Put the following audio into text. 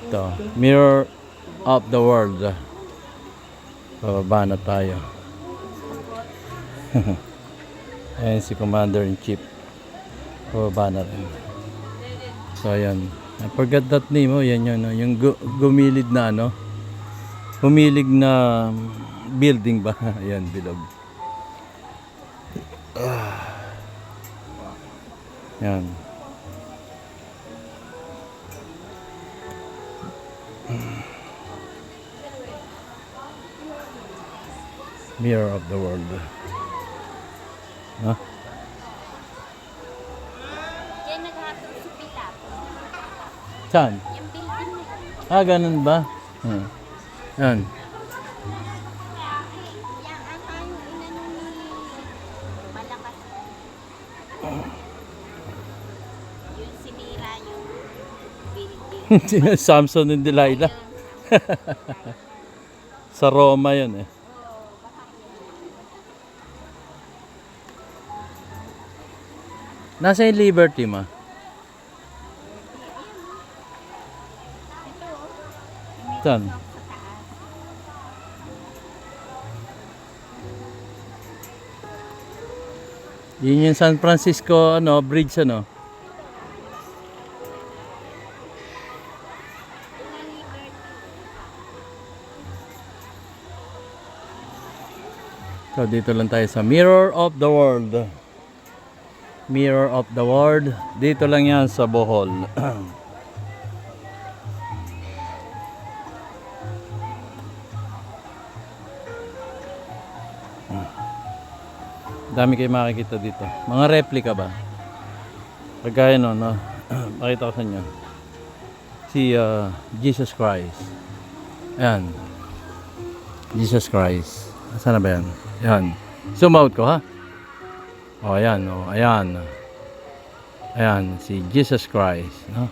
Ito, Mirror of the World. Pababa na tayo. Ayan si Commander-in-Chief. Pababa na rin. So ayan. I forgot that name. Oh, yan yun. Yung gumilid na ano. Humilig na building ba? Ayan, bilog. Yan. Mirror of the World. Huh? Yan naghatong si Pilat. Saan? Yung building na yun. Ah, ganun ba? Yan. Yan ata yung inano ni Malakas. Yung sinira yung building. Samson and Delilah. Sa Roma yun eh. Nasa yung Liberty ma? Saan? Yun yung San Francisco ano, bridge ano? So dito lang tayo sa Mirror of the World. Mirror of the World. Dito lang yan sa Bohol. Dami kayo makikita dito. Mga replica ba? Pagkaya no, no? Pakita ko sa inyo. Si Jesus Christ. Ayan. Jesus Christ. Saan na ba yan? Ayan. Zoom out ko ha. O ayan. O, ayan. Ayan. Si Jesus Christ. No?